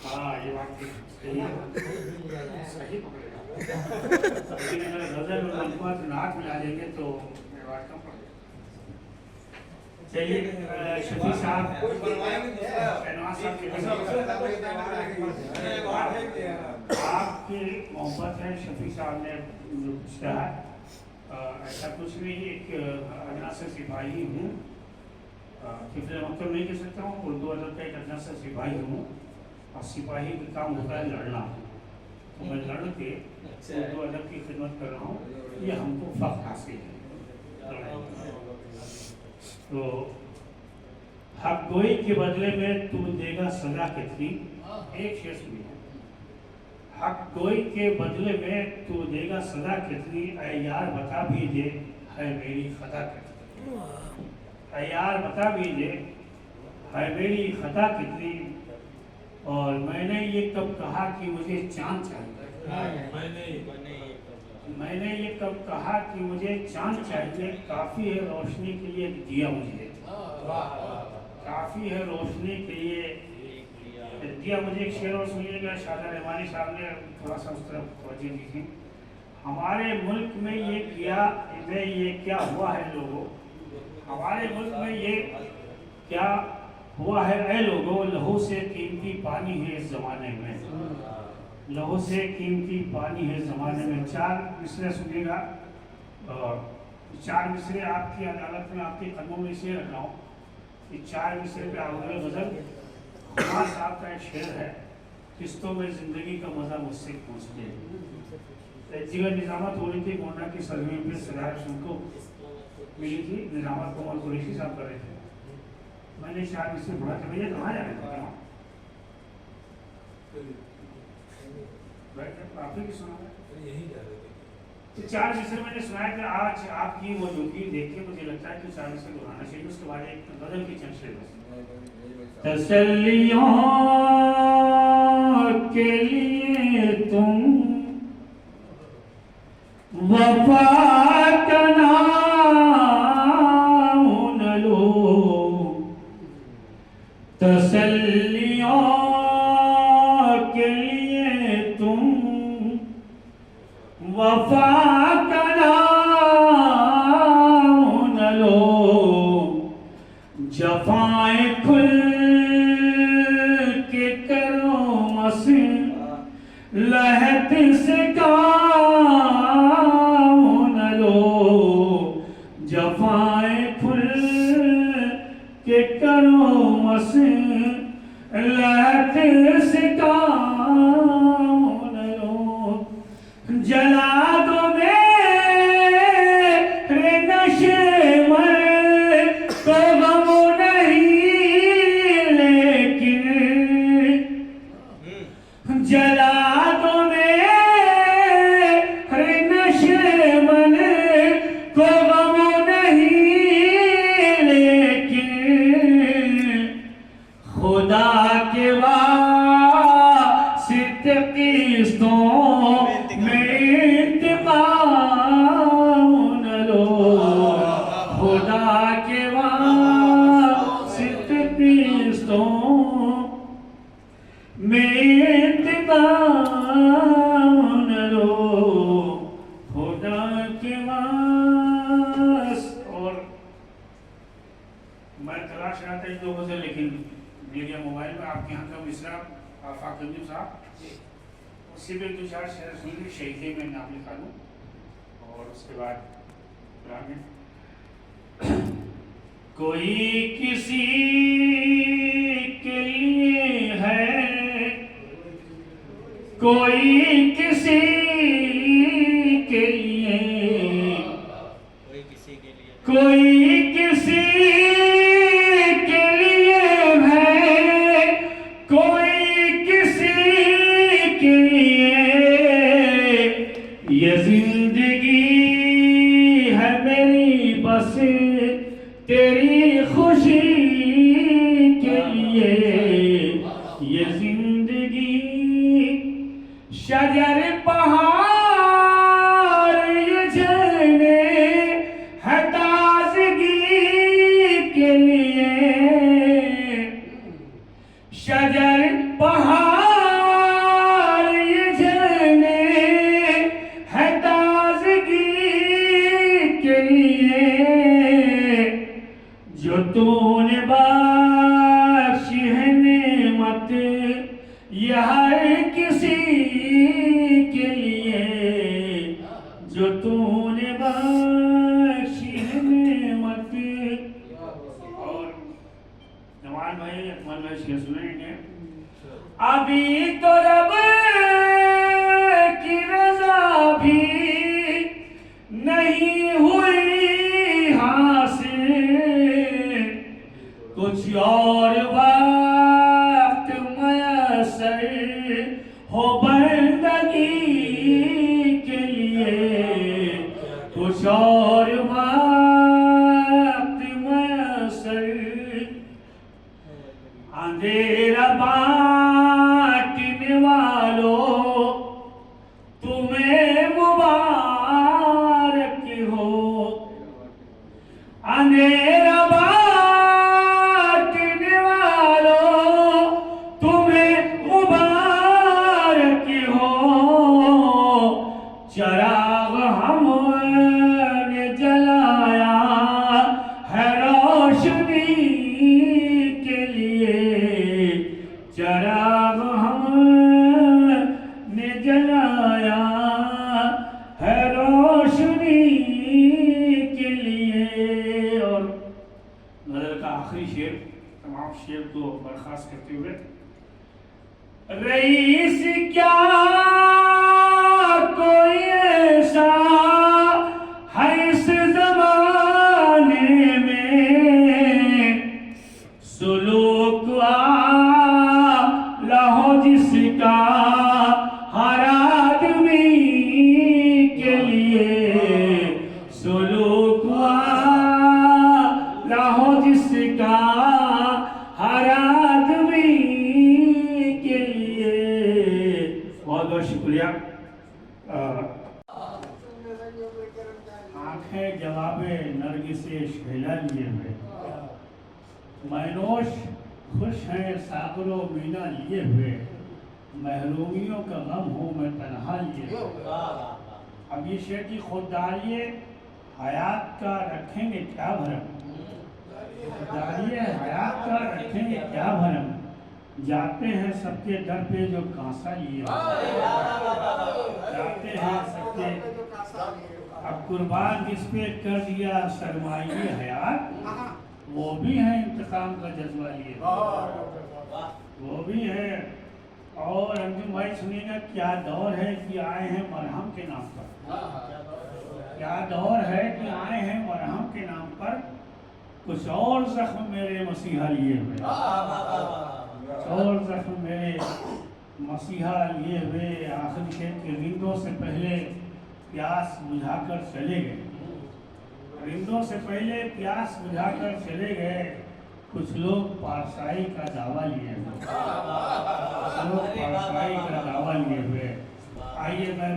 हाँ ये बात ठीक सही है, सही पकड़ेगा। लेकिन अगर गजल और मंजूमात नात मिला देंगे तो ये बात कम पड़ जाएगी। चलिए शफी साहब शहनवाज साहब के आपकी मोहब्बत है। शफी साहब ने जो पूछा है ऐसा कुछ नहीं, एक अदना से सिपाही हूँ, किफले मतलब नहीं कह सकता हूँ, उर्दू अदब का एक अदना से सिपाही हूँ और सिपाही का काम होता है लड़ना, तो मैं लड़ के उर्दू अदब की खिदमत कर रहा हूँ, ये हमको फख्र हासिल है। तो हक गोई के बदले में तू देगा सजा कितनी, एक शेर सुनिए। हक गोई के बदले में तू देगा सजा कितनी, ऐ यार बता भी दे है मेरी खता कितनी, ऐ यार बता भी दे है मेरी खता कितनी। और मैंने ये कब कहा कि मुझे चांद चाहिए, मैंने ये कब कहा कि मुझे चांद चाहिए, काफ़ी है रोशनी के लिए दिया मुझे, काफ़ी है रोशनी के लिए दिया मुझे। एक शेर और सुनिएगा, शादा रहमानी साहब ने थोड़ा सा उस तरफ तवज्जो दी थी। हमारे मुल्क में ये क्या हुआ है लोगों, हमारे मुल्क में ये क्या हुआ है ऐ लोगों, लहू से कीमती पानी है इस ज़माने में, लहू से कीमती पानी है ज़माने में। चार मिसरे सुनिएगा, चार मिसरे आपकी अदालत में आपके कदमों में इसलिए रख रहा हूँ कि चार मिसरे पे आगे गज़ल खुदा साहब का एक शेर है, किस्तों में ज़िंदगी का मज़ा मुझसे पूछते हैं। एक जगह निज़ामत हो रही थी गोंडा की सरजमीन पे, सदार उनको मिली थी, निज़ामत कमल कुरैशी साहब कर रहे थे। मैंने चार मिसरे पढ़ा कि भैया कहाँ जा रहे थे, आप ही की सुना यही जा रहे थे। तो चार मिसरे मैंने सुनाया कि आज आपकी मौजूदगी देख के मुझे लगता है कि चार मिसरे दोहराना चाहिए। उसके बाद एक गज़ल की चंद शेर तसल्लियों के लिए तुम वफा का नाम न लो, तसल्लियों के लिए तुम वफा का नाम न लो, जफाएं खुल के करो मसीह लहत से काम न लो, जफाएं खुल के करो मसीह लहत से काम न लो, जला दो मेरे नशे में तो गम नहीं, लेकिन जला दो मेरे नशे मन को गम नहीं, लेकिन खुदा के वास्ते किस्तों में इंतकाम न लो, खुदा के वास्ते किस्तों में इंतकाम न लो, खुदा के वास्ते। और मैं तलाश रहा था एक दो गज़ल, लेकिन मेरे मोबाइल में आपके यहाँ का मिसरा आफाक गंजू साहब, उसी में दो चार शेर सुनिए, शहीदे में नाम लिखा लूँ और उसके बाद कोई किसी के लिए है, कोई किसी के लिए, कोई किसी के लिए है, कोई किसी के लिए, ये जिंदगी है मेरी बस तेरी खुशी के लिए, ये जिंदगी शजर पहाड़ ये झरने है ताज़गी के लिए, शजर पहाड़ आया है रोशनी के लिए। और गज़ल का आखिरी शेर, तमाम शेर को बर्खास्त करते हुए, रईस क्या कोई ऐसा है इस जमाने में, सुलूक आला हो जिसका हर आदमी के लिए, सुलूक आला हो जिसका हर आदमी के लिए। बहुत बहुत शुक्रिया। आंखें जवाबे नरगिसे शहला लिए हुए, मैनोश खुश हैं सागरो मीना लिए हुए, महरूमियों का गम हूँ मैं तन्हा लिए हुए। अब ये शेर की खुददारी हयात का रखेंगे क्या भरम, खुददारी हयात का रखेंगे क्या भरम, जाते हैं सबके दर पे जो कांसा लिए, जाते हैं सबके। अब कुर्बान जिस पे कर दिया सरमाई हयात, वो भी है इंतकाम का जज्बा लिए, वो भी है। और अंजुम भाई सुनिएगा, क्या दौर है कि आए हैं मरहम के नाम पर, क्या दौर है कि आए हैं मरहम के नाम पर, कुछ और जख्म मेरे मसीहा लिए हुए, और जख्म मेरे मसीहा लिए हुए। आखिरी शेर के रिंदों से पहले प्यास बुझाकर चले गए, रिंदों से पहले प्यास बुझाकर चले गए, कुछ लोग पारसाई का दावा लिए हुए, कुछ लोग पारसाई का दावा लिए हुए। आइए मैं